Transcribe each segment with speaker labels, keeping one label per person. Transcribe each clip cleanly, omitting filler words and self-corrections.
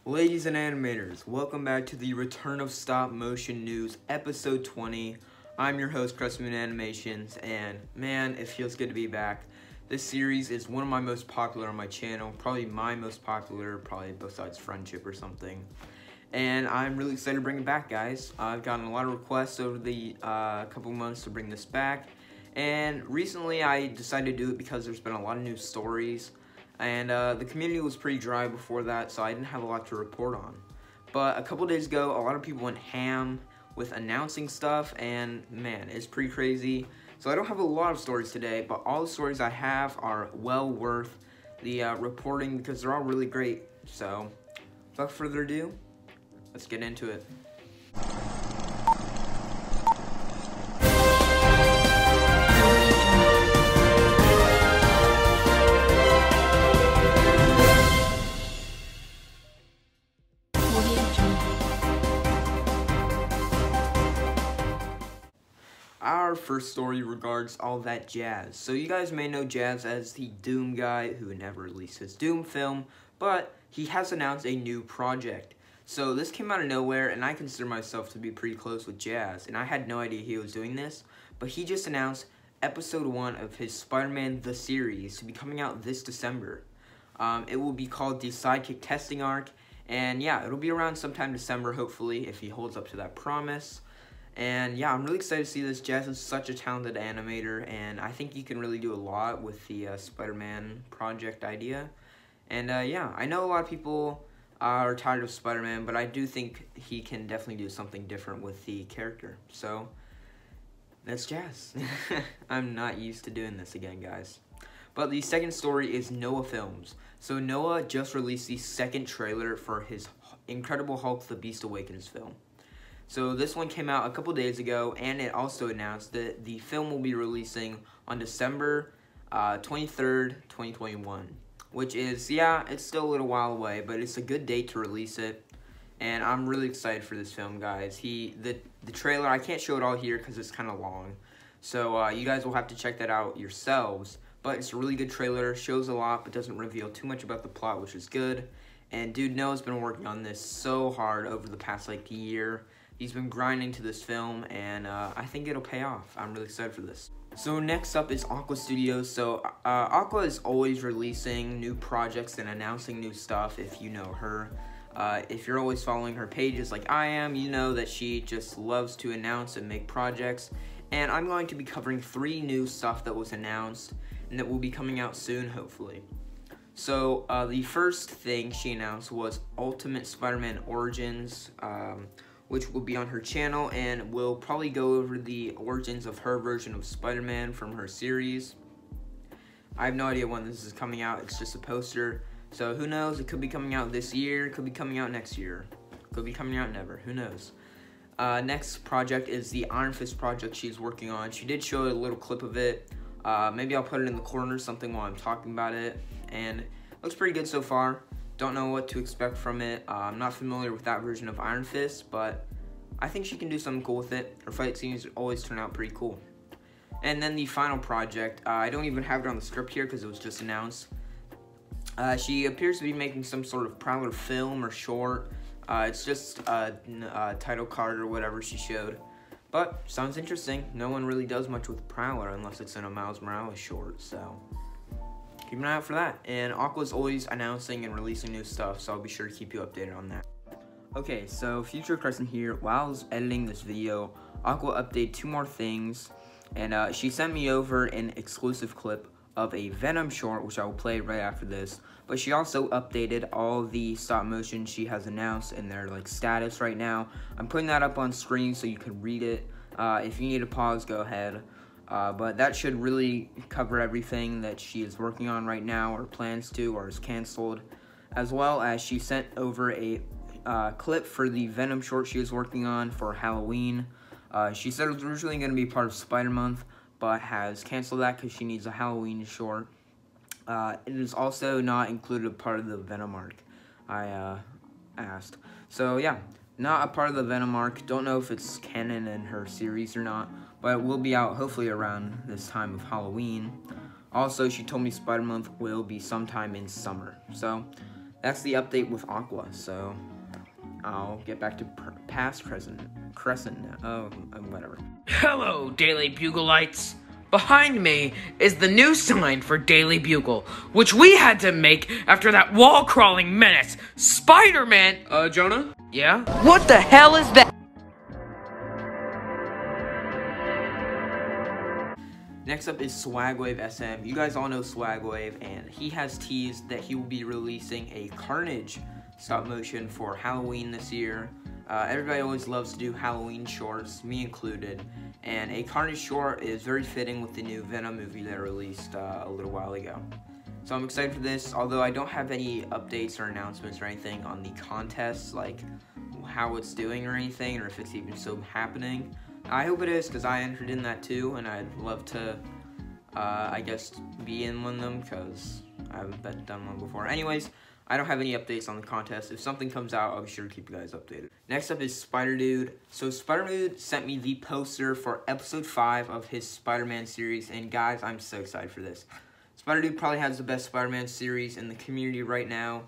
Speaker 1: Ladies and animators, welcome back to the Return of Stop Motion News, episode 20. I'm your host, Crestmoon Animations, and man, it feels good to be back. This series is one of my most popular on my channel, probably my most popular, probably besides Friendship or something. And I'm really excited to bring it back, guys. I've gotten a lot of requests over the couple months to bring this back, and recently I decided to do it because there's been a lot of new stories. And the community was pretty dry before that, so I didn't have a lot to report on. But a couple days ago, a lot of people went ham with announcing stuff, and man, it's pretty crazy. So I don't have a lot of stories today, but all the stories I have are well worth the reporting because they're all really great. So without further ado, let's get into it. Our first story regards all that jazz. So you guys may know Jazz as the Doom guy who never released his Doom film, but he has announced a new project. So this came out of nowhere, and I consider myself to be pretty close with Jazz, and I had no idea he was doing this, but he just announced episode 1 of his Spider-Man The Series to be coming out this December. It will be called the Sidekick Testing Arc, and yeah, it'll be around sometime December, hopefully, if he holds up to that promise. And yeah, I'm really excited to see this. Jazz is such a talented animator, and I think he can really do a lot with the Spider-Man project idea. And yeah, I know a lot of people are tired of Spider-Man, but I do think he can definitely do something different with the character. So that's Jazz. I'm not used to doing this again, guys. But the second story is Noah Films. So Noah just released the second trailer for his Incredible Hulk: The Beast Awakens film. So this one came out a couple days ago, and it also announced that the film will be releasing on December 23rd, 2021. Which is, yeah, it's still a little while away, but it's a good date to release it. And I'm really excited for this film, guys. The trailer, I can't show it all here because it's kind of long. So you guys will have to check that out yourselves. But it's a really good trailer, shows a lot, but doesn't reveal too much about the plot, which is good. And dude, Noah's been working on this so hard over the past, like, year. He's been grinding to this film, and I think it'll pay off. I'm really excited for this. So next up is Aqua Studios. So Aqua is always releasing new projects and announcing new stuff, if you know her. If you're always following her pages like I am, you know that she just loves to announce and make projects. And I'm going to be covering 3 new stuff that was announced and that will be coming out soon, hopefully. So the first thing she announced was Ultimate Spider-Man Origins, which will be on her channel, and we'll probably go over the origins of her version of Spider-Man from her series. I have no idea when this is coming out. It's just a poster, so who knows? It could be coming out this year, it could be coming out next year, it could be coming out never, who knows? Next project is the Iron Fist project she's working on. She did show a little clip of it. Maybe I'll put it in the corner something while I'm talking about it, and it looks pretty good so far. Don't know what to expect from it. I'm not familiar with that version of Iron Fist, but I think she can do something cool with it. Her fight scenes always turn out pretty cool. And then the final project, I don't even have it on the script here because it was just announced. She appears to be making some sort of Prowler film or short. It's just a title card or whatever she showed. But sounds interesting. No one really does much with Prowler unless it's in a Miles Morales short, so keep an eye out for that. And Aqua's always announcing and releasing new stuff, so I'll be sure to keep you updated on that. Okay, so Future Crescent here. While I was editing this video, Aqua updated 2 more things, and she sent me over an exclusive clip of a Venom short, which I will play right after this. But she also updated all the stop motion she has announced and their status right now. I'm putting that up on screen so you can read it. If you need to pause, go ahead. But that should really cover everything that she is working on right now, or plans to, or is canceled. As well as she sent over a clip for the Venom short she is working on for Halloween. She said it was originally going to be part of Spider-Month, but has canceled that because she needs a Halloween short. It is also not included a part of the Venom arc, I asked. So yeah, not a part of the Venom arc. Don't know if it's canon in her series or not, but it will be out hopefully around this time of Halloween. Also, she told me Spider-Month will be sometime in summer. So that's the update with Aqua. So I'll get back to past Crescent now. Oh, whatever.
Speaker 2: Hello, Daily Bugleites. Behind me is the new sign for Daily Bugle, which we had to make after that wall-crawling menace, Spider-Man.
Speaker 1: Jonah?
Speaker 2: Yeah? What the hell is that?
Speaker 1: Next up is Swagwave SM. You guys all know Swagwave, and he has teased that he will be releasing a Carnage stop motion for Halloween this year. Everybody always loves to do Halloween shorts, me included, and a Carnage short is very fitting with the new Venom movie that released a little while ago. So I'm excited for this, although I don't have any updates or announcements or anything on the contest, like how it's doing or anything, or if it's even still happening. I hope it is, because I entered in that too, and I'd love to, I guess, be in one of them, because I haven't done one before. Anyways, I don't have any updates on the contest. If something comes out, I'll be sure to keep you guys updated. Next up is Spider Dude. So Spider Dude sent me the poster for episode 5 of his Spider-Man series, and guys, I'm so excited for this. Spider Dude probably has the best Spider-Man series in the community right now,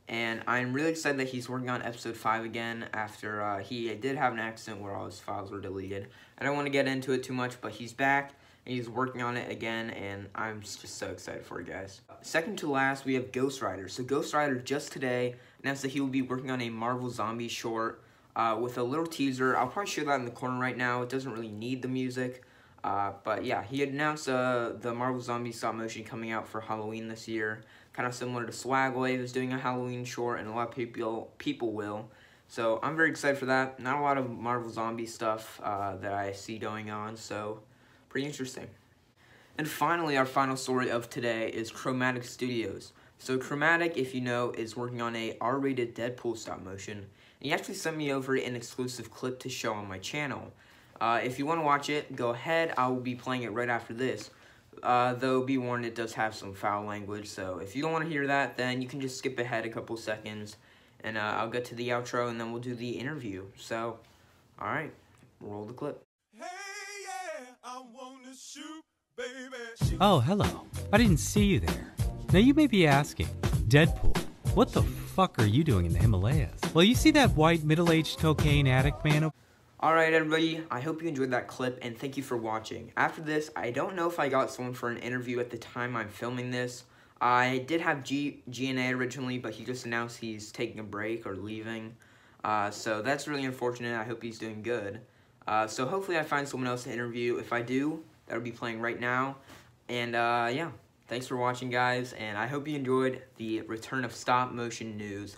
Speaker 1: and I'm really excited that he's working on episode 5 again after he did have an accident where all his files were deleted. I don't want to get into it too much, but he's back. He's working on it again, and I'm just so excited for you guys. Second to last, we have Ghost Rider. So Ghost Rider just today announced that he will be working on a Marvel Zombie short with a little teaser. I'll probably show that in the corner right now. It doesn't really need the music. But yeah, he announced the Marvel Zombie stop motion coming out for Halloween this year. Kind of similar to Swagwave is doing a Halloween short, and a lot of people will. So I'm very excited for that. Not a lot of Marvel Zombie stuff that I see going on, so pretty interesting. And finally, our final story of today is Chromatic Studios. So Chromatic, if you know, is working on a R-rated Deadpool stop motion. And he actually sent me over an exclusive clip to show on my channel. If you want to watch it, go ahead. I will be playing it right after this. Though, be warned, it does have some foul language. So if you don't want to hear that, then you can just skip ahead a couple seconds. And I'll get to the outro, and then we'll do the interview. So, alright, roll the clip.
Speaker 3: I wanna shoot, baby.
Speaker 4: Oh, hello. I didn't see you there. Now you may be asking, Deadpool, what the fuck are you doing in the Himalayas? Well, you see that white middle-aged cocaine addict man?
Speaker 1: Alright everybody, I hope you enjoyed that clip, and thank you for watching. After this, I don't know if I got someone for an interview at the time I'm filming this. I did have GNA originally, but he just announced he's taking a break or leaving. So that's really unfortunate. I hope he's doing good. So hopefully I find someone else to interview. If I do, that'll be playing right now. And yeah, thanks for watching, guys. And I hope you enjoyed the return of stop motion news.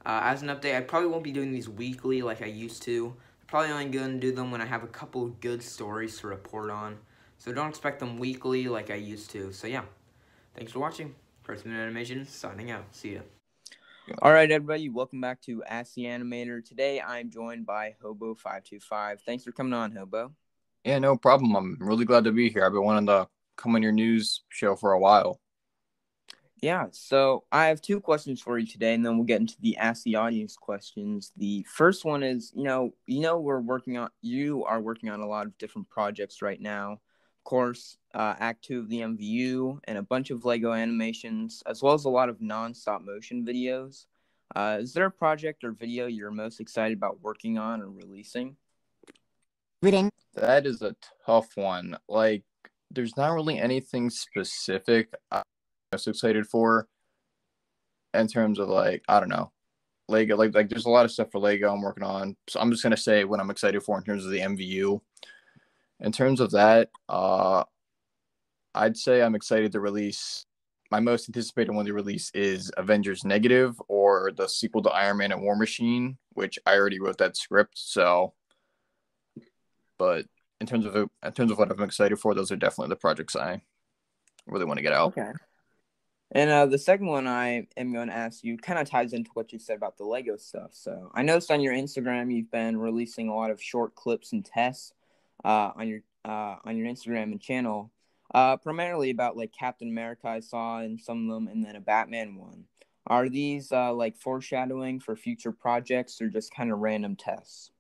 Speaker 1: As an update, I probably won't be doing these weekly like I used to. I'm probably only going to do them when I have a couple of good stories to report on. So don't expect them weekly like I used to. So yeah, thanks for watching. Person Animation signing out. See ya. Alright everybody, welcome back to Ask the Animator. Today I'm joined by Hobo525. Thanks for coming on, Hobo.
Speaker 5: Yeah, no problem. I'm really glad to be here. I've been wanting to come on your news show for a while.
Speaker 1: Yeah, so I have 2 questions for you today, and then we'll get into the Ask the Audience questions. The first one is, you are working on a lot of different projects right now. Of course, Act 2 of the MVU, and a bunch of Lego animations, as well as a lot of non-stop motion videos. Is there a project or video you're most excited about working on or releasing?
Speaker 5: That is a tough one. Like, there's not really anything specific I'm most excited for in terms of, like, I don't know, Lego. Like there's a lot of stuff for Lego I'm working on. So I'm just going to say what I'm excited for in terms of the MVU. In terms of that, I'd say I'm excited to release. My most anticipated one to release is Avengers Negative, or the sequel to Iron Man and War Machine, which I already wrote that script. So, but in terms of what I'm excited for, those are definitely the projects I really want to get out.
Speaker 1: Okay. And the second one I am going to ask you kind of ties into what you said about the Lego stuff. So I noticed on your Instagram you've been releasing a lot of short clips and tests on your Instagram and channel, primarily about like Captain America I saw in some of them, and then a Batman one. Are these like foreshadowing for future projects, or just kind of random tests?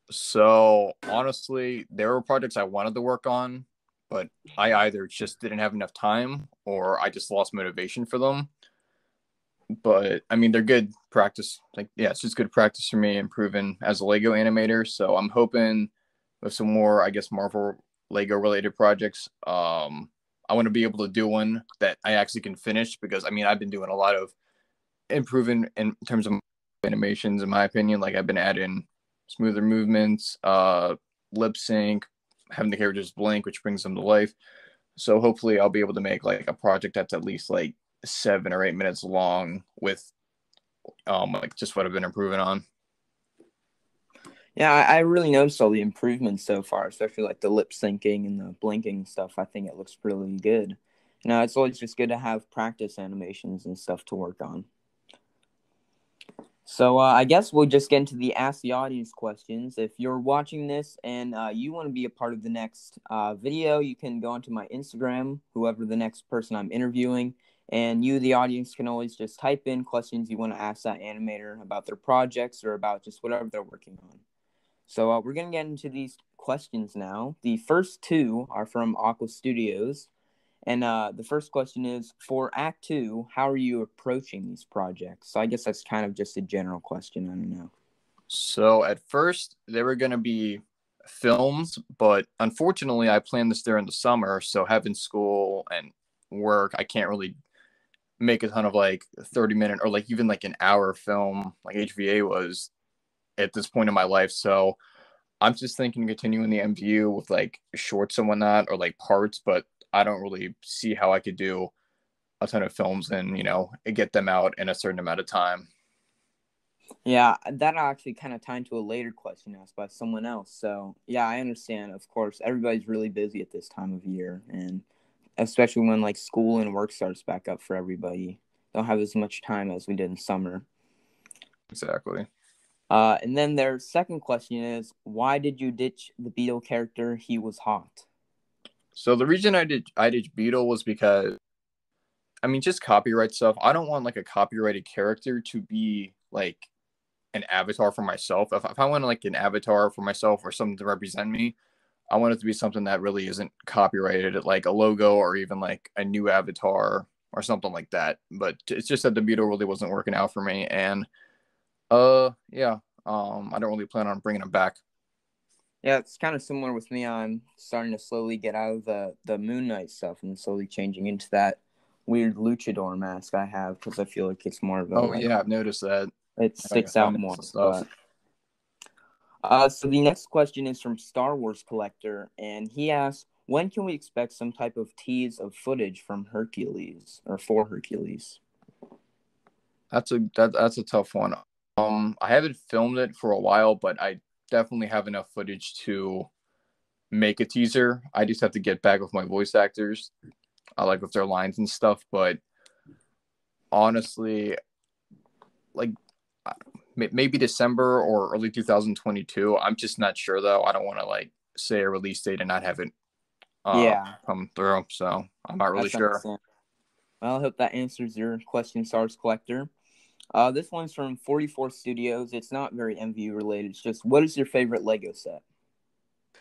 Speaker 5: So honestly, there were projects I wanted to work on, but I either just didn't have enough time or I just lost motivation for them. but I mean, they're good practice. Like, yeah, it's just good practice for me improving as a Lego animator. So I'm hoping with some more, I guess, Marvel Lego related projects. I want to be able to do one that I actually can finish because I mean, I've been doing a lot of improving in terms of animations, in my opinion. Like, I've been adding smoother movements, lip sync, having the characters blink, which brings them to life. So hopefully, I'll be able to make like a project that's at least like 7 or 8 minutes long with like just what I've been improving on.
Speaker 1: Yeah, I really noticed all the improvements so far, especially like the lip syncing and the blinking stuff. I think it looks really good. It's always just good to have practice animations and stuff to work on. So I guess we'll just get into the Ask the Audience questions. If you're watching this and you want to be a part of the next video, you can go onto my Instagram, whoever the next person I'm interviewing, and you, the audience, can always just type in questions you want to ask that animator about their projects or about just whatever they're working on. So we're going to get into these questions now. The first two are from Aqua Studios. And the first question is, for Act 2, how are you approaching these projects? So I guess that's kind of just a general question. I don't know.
Speaker 5: So at first, they were going to be films, but unfortunately, I planned this during the summer. So having school and work, I can't really make a ton of like 30-minute or like even like an hour film like HVA was at this point in my life. So I'm just thinking continuing the MVU with like shorts and whatnot or like parts, but I don't really see how I could do a ton of films and, get them out in a certain amount of time.
Speaker 1: Yeah, that'll actually kind of tie into a later question asked by someone else. So, yeah, I understand. Of course, everybody's really busy at this time of year, and especially when like school and work starts back up for everybody. Don't have as much time as we did in summer.
Speaker 5: Exactly.
Speaker 1: And then their second question is, why did you ditch the Beetle character? He was hot.
Speaker 5: So the reason I did Beetle was because, I mean, just copyright stuff. I don't want like a copyrighted character to be like an avatar for myself. If I want like an avatar for myself or something to represent me, I want it to be something that really isn't copyrighted, like a logo or even like a new avatar or something like that. But it's just that the Beetle really wasn't working out for me, and yeah, I don't really plan on bringing him back.
Speaker 1: Yeah, it's kind of similar with me. I'm starting to slowly get out of the Moon Knight stuff and slowly changing into that weird luchador mask I have because I feel like it's more of a
Speaker 5: Oh yeah, I've noticed that.
Speaker 1: it
Speaker 5: I
Speaker 1: sticks out
Speaker 5: found
Speaker 1: more.
Speaker 5: some stuff.
Speaker 1: So the next question is from Star Wars Collector, and he asks, when can we expect some type of tease of footage from Hercules or for Hercules?
Speaker 5: That's a tough one. I haven't filmed it for a while, but I definitely have enough footage to make a teaser. I just have to get back with my voice actors, like with their lines and stuff. But honestly, like maybe December or early 2022. I'm just not sure though. I don't want to like say a release date and not have it
Speaker 1: Yeah,
Speaker 5: come through. So I'm not really
Speaker 1: that's
Speaker 5: sure.
Speaker 1: understandable. Well, I hope that answers your question, Star Wars Collector. This one's from 44 Studios. It's not very MVU related. It's just, what is your favorite Lego set?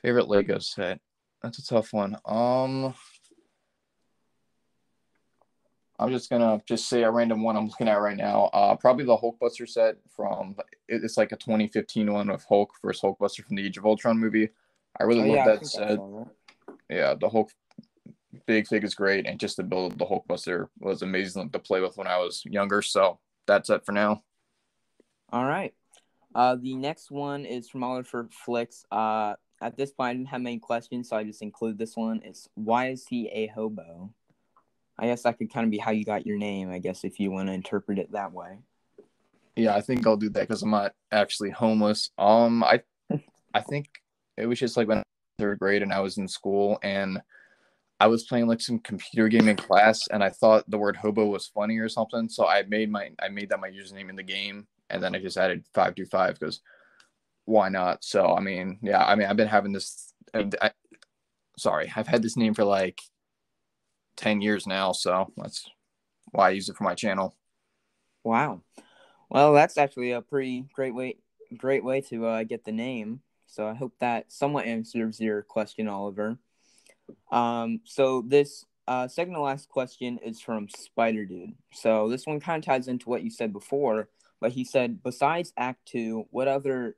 Speaker 5: Favorite Lego set? That's a tough one. I'm just gonna just say a random one I'm looking at right now. Probably the Hulkbuster set from it's like a 2015 one with Hulk versus Hulkbuster from the Age of Ultron movie. I really
Speaker 1: Oh
Speaker 5: love
Speaker 1: yeah, I
Speaker 5: that
Speaker 1: think I
Speaker 5: set.
Speaker 1: saw that.
Speaker 5: Yeah, the Hulk big fig is great, and just the build of the Hulkbuster was amazing to play with when I was younger. So that's it for now.
Speaker 1: All right. The next one is from Oliver Flicks. At this point, I didn't have many questions, so I just include this one. It's, why is he a hobo? I guess that could kind of be how you got your name, I guess, if you want to interpret it that way.
Speaker 5: Yeah, I think I'll do that because I'm not actually homeless. I think it was just like when I was in third grade and I was in school and I was playing like some computer game in class and I thought the word hobo was funny or something. So I made that my username in the game, and then I just added 525 because why not? So I mean, yeah, I mean I've been having this. I've had this name for like 10 years now, so that's why I use it for my channel.
Speaker 1: Wow. Well, that's actually a pretty great way to get the name. So I hope that somewhat answers your question, Oliver. So this second to last question is from Spider Dude. So this one kind of ties into what you said before, but he said, besides Act 2, what other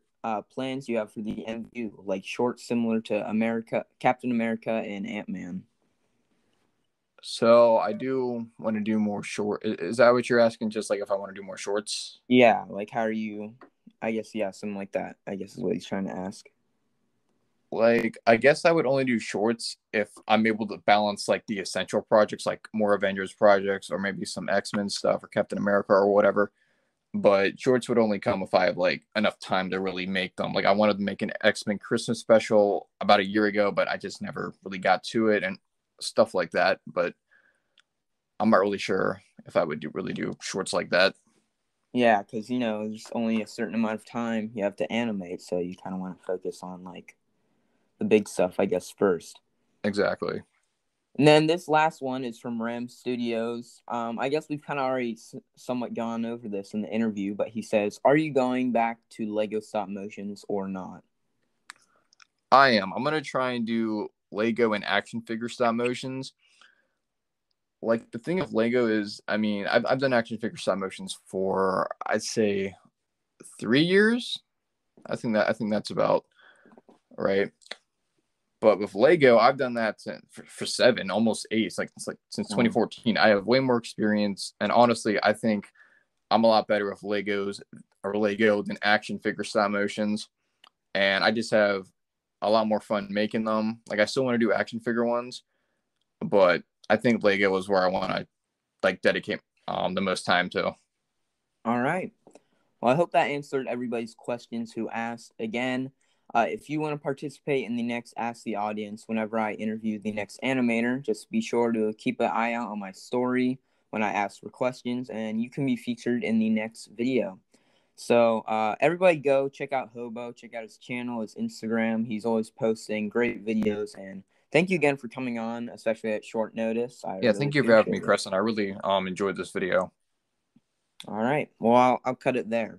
Speaker 1: plans you have for the MCU, like shorts similar to Captain America and Ant-Man?
Speaker 5: So I do want to do more short. Is that what you're asking? Just like if I want to do more shorts?
Speaker 1: Yeah, like how are you? I guess, yeah, something like that, I guess is what he's trying to ask.
Speaker 5: Like, I guess I would only do shorts if I'm able to balance like the essential projects, like more Avengers projects, or maybe some X-Men stuff or Captain America or whatever. But shorts would only come if I have like enough time to really make them. Like, I wanted to make an X-Men Christmas special about a year ago, but I just never really got to it and stuff like that. But I'm not really sure if I would really do shorts like that.
Speaker 1: Yeah, because, there's only a certain amount of time you have to animate, so you kind of want to focus on, like, the big stuff, I guess, first.
Speaker 5: Exactly.
Speaker 1: And then this last one is from Ram Studios. I guess we've kind of already somewhat gone over this in the interview, but he says, are you going back to Lego stop motions or not?
Speaker 5: I am. I'm going to try and do Lego and action figure stop motions. Like, the thing of Lego is, I mean, I've done action figure stop motions for, I'd say, 3 years. I think that's about right. But with Lego, I've done that for 7, almost 8. It's like since 2014. I have way more experience, and honestly, I think I'm a lot better with Lego than action figure stop motions, and I just have a lot more fun making them. Like, I still want to do action figure ones, but I think Lego is where I want to like dedicate the most time to.
Speaker 1: All right. Well, I hope that answered everybody's questions who asked. Again, if you want to participate in the next Ask the Audience whenever I interview the next animator, just be sure to keep an eye out on my story when I ask for questions, and you can be featured in the next video. So everybody go check out Hobo, check out his channel, his Instagram. He's always posting great videos, and thank you again for coming on, especially at short notice.
Speaker 5: Yeah, thank you for having me, Preston. I really enjoyed this video.
Speaker 1: All right. Well, I'll cut it there.